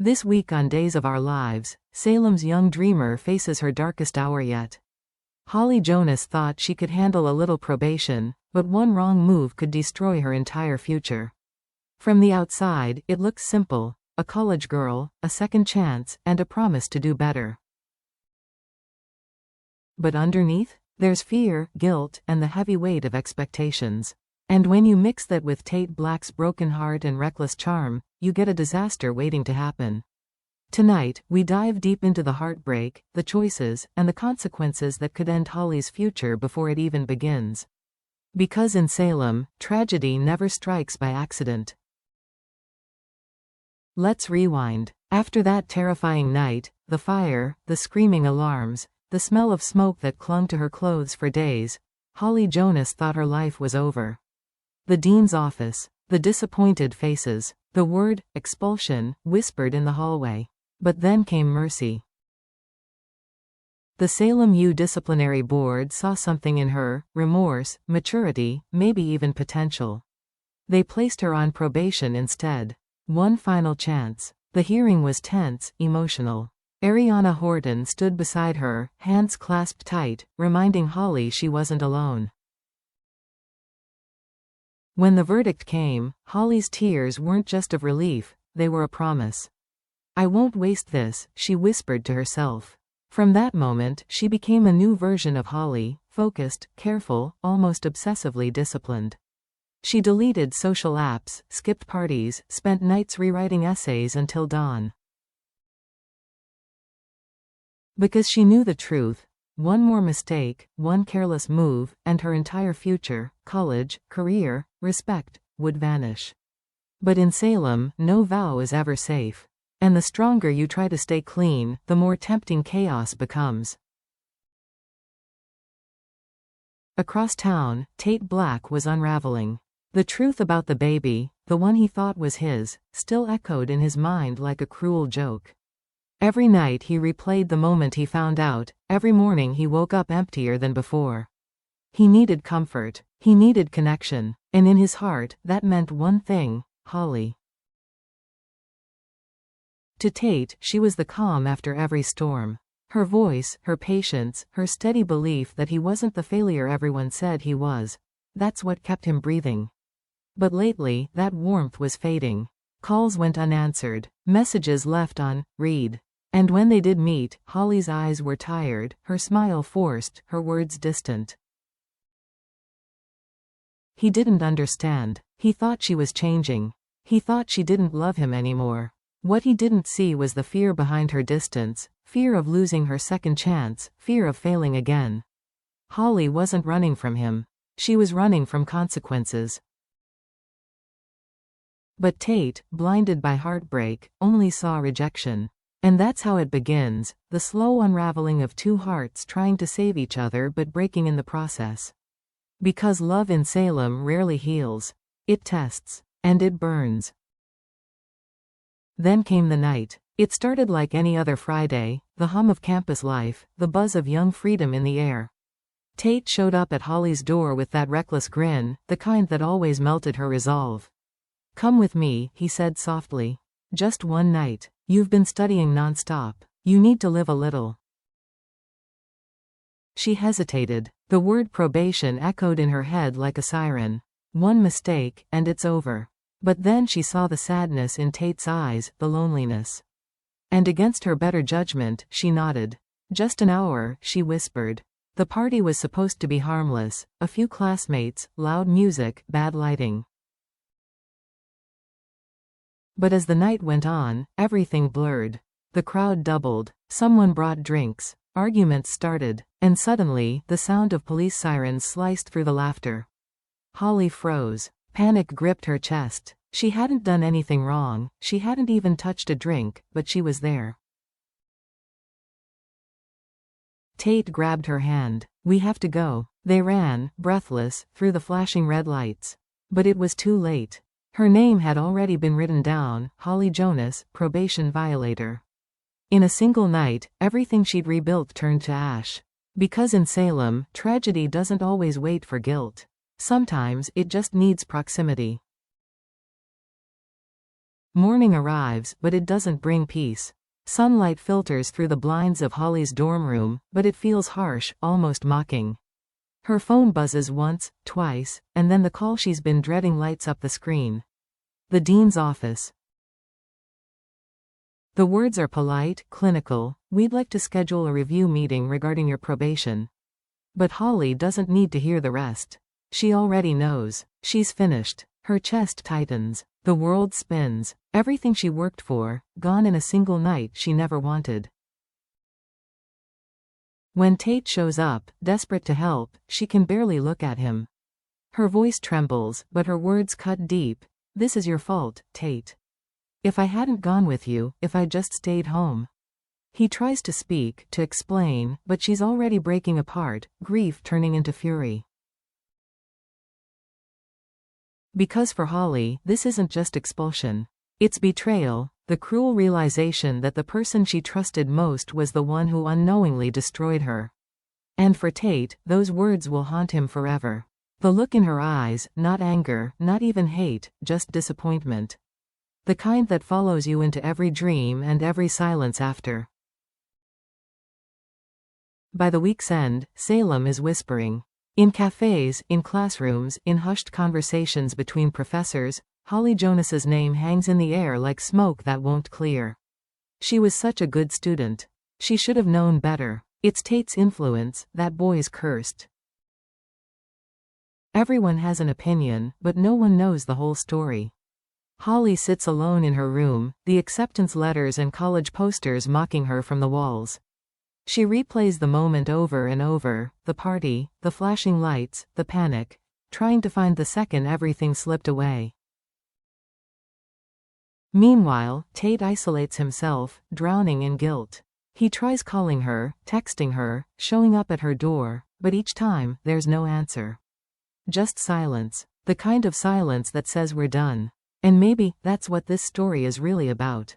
This week on Days of Our Lives, Salem's young dreamer faces her darkest hour yet. Holly Jonas thought she could handle a little probation, but one wrong move could destroy her entire future. From the outside, it looks simple: a college girl, a second chance, and a promise to do better. But underneath, there's fear, guilt, and the heavy weight of expectations. And when you mix that with Tate Black's broken heart and reckless charm, you get a disaster waiting to happen. Tonight, we dive deep into the heartbreak, the choices, and the consequences that could end Holly's future before it even begins. Because in Salem, tragedy never strikes by accident. Let's rewind. After that terrifying night, the fire, the screaming alarms, the smell of smoke that clung to her clothes for days, Holly Jonas thought her life was over. The dean's office, the disappointed faces, the word, expulsion, whispered in the hallway. But then came mercy. The Salem U Disciplinary Board saw something in her: remorse, maturity, maybe even potential. They placed her on probation instead. One final chance. The hearing was tense, emotional. Ariana Horton stood beside her, hands clasped tight, reminding Holly she wasn't alone. When the verdict came, Holly's tears weren't just of relief, they were a promise. "I won't waste this," she whispered to herself. From that moment, she became a new version of Holly, focused, careful, almost obsessively disciplined. She deleted social apps, skipped parties, spent nights rewriting essays until dawn. Because she knew the truth: one more mistake, one careless move, and her entire future, college, career, respect, would vanish. But in Salem, no vow is ever safe. And the stronger you try to stay clean, the more tempting chaos becomes. Across town, Tate Black was unraveling. The truth about the baby, the one he thought was his, still echoed in his mind like a cruel joke. Every night he replayed the moment he found out, every morning he woke up emptier than before. He needed comfort, he needed connection, and in his heart, that meant one thing: Holly. To Tate, she was the calm after every storm. Her voice, her patience, her steady belief that he wasn't the failure everyone said he was. That's what kept him breathing. But lately, that warmth was fading. Calls went unanswered, messages left unread. And when they did meet, Holly's eyes were tired, her smile forced, her words distant. He didn't understand. He thought she was changing. He thought she didn't love him anymore. What he didn't see was the fear behind her distance, fear of losing her second chance, fear of failing again. Holly wasn't running from him. She was running from consequences. But Tate, blinded by heartbreak, only saw rejection. And that's how it begins, the slow unraveling of two hearts trying to save each other but breaking in the process. Because love in Salem rarely heals. It tests. And it burns. Then came the night. It started like any other Friday, the hum of campus life, the buzz of young freedom in the air. Tate showed up at Holly's door with that reckless grin, the kind that always melted her resolve. "Come with me," he said softly. "Just one night. You've been studying nonstop. You need to live a little." She hesitated. The word probation echoed in her head like a siren. One mistake, and it's over. But then she saw the sadness in Tate's eyes, the loneliness. And against her better judgment, she nodded. "Just an hour," she whispered. The party was supposed to be harmless: a few classmates, loud music, bad lighting. But as the night went on, everything blurred. The crowd doubled. Someone brought drinks. Arguments started. And suddenly, the sound of police sirens sliced through the laughter. Holly froze. Panic gripped her chest. She hadn't done anything wrong, she hadn't even touched a drink, but she was there. Tate grabbed her hand. "We have to go." They ran, breathless, through the flashing red lights. But it was too late. Her name had already been written down: Holly Jonas, probation violator. In a single night, everything she'd rebuilt turned to ash. Because in Salem, tragedy doesn't always wait for guilt. Sometimes, it just needs proximity. Morning arrives, but it doesn't bring peace. Sunlight filters through the blinds of Holly's dorm room, but it feels harsh, almost mocking. Her phone buzzes once, twice, and then the call she's been dreading lights up the screen. The dean's office. The words are polite, clinical. "We'd like to schedule a review meeting regarding your probation." But Holly doesn't need to hear the rest. She already knows. She's finished. Her chest tightens. The world spins. Everything she worked for, gone in a single night she never wanted. When Tate shows up, desperate to help, she can barely look at him. Her voice trembles, but her words cut deep. "This is your fault, Tate. If I hadn't gone with you, if I just stayed home." He tries to speak, to explain, but she's already breaking apart, grief turning into fury. Because for Holly, this isn't just expulsion. It's betrayal, the cruel realization that the person she trusted most was the one who unknowingly destroyed her. And for Tate, those words will haunt him forever. The look in her eyes, not anger, not even hate, just disappointment. The kind that follows you into every dream and every silence after. By the week's end, Salem is whispering. In cafes, in classrooms, in hushed conversations between professors, Holly Jonas's name hangs in the air like smoke that won't clear. She was such a good student. She should have known better. It's Tate's influence, that boy's cursed. Everyone has an opinion, but no one knows the whole story. Holly sits alone in her room, the acceptance letters and college posters mocking her from the walls. She replays the moment over and over, the party, the flashing lights, the panic, trying to find the second everything slipped away. Meanwhile, Tate isolates himself, drowning in guilt. He tries calling her, texting her, showing up at her door, but each time, there's no answer. Just silence. The kind of silence that says we're done. And maybe, that's what this story is really about.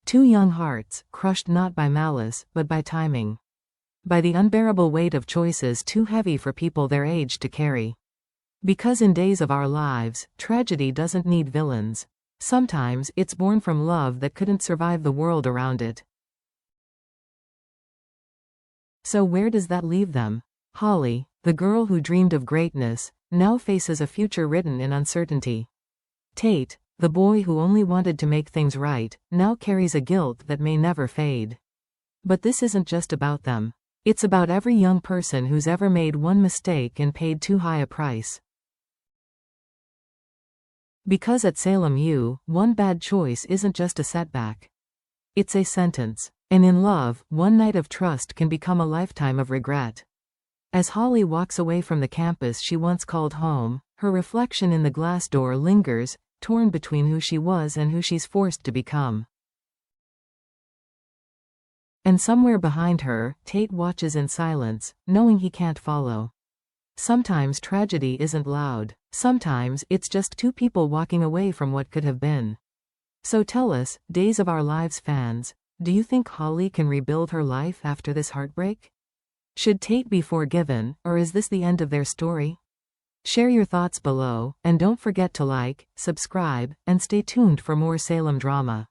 Two young hearts, crushed not by malice, but by timing. By the unbearable weight of choices too heavy for people their age to carry. Because in days of our lives, tragedy doesn't need villains. Sometimes, it's born from love that couldn't survive the world around it. So where does that leave them? Holly, the girl who dreamed of greatness, now faces a future written in uncertainty. Tate, the boy who only wanted to make things right, now carries a guilt that may never fade. But this isn't just about them. It's about every young person who's ever made one mistake and paid too high a price. Because at Salem one bad choice isn't just a setback. It's a sentence. And in love, one night of trust can become a lifetime of regret. As Holly walks away from the campus she once called home, her reflection in the glass door lingers, torn between who she was and who she's forced to become. And somewhere behind her, Tate watches in silence, knowing he can't follow. Sometimes tragedy isn't loud. Sometimes it's just two people walking away from what could have been. So tell us, Days of Our Lives fans, do you think Holly can rebuild her life after this heartbreak? Should Tate be forgiven, or is this the end of their story? Share your thoughts below, and don't forget to like, subscribe, and stay tuned for more Salem drama.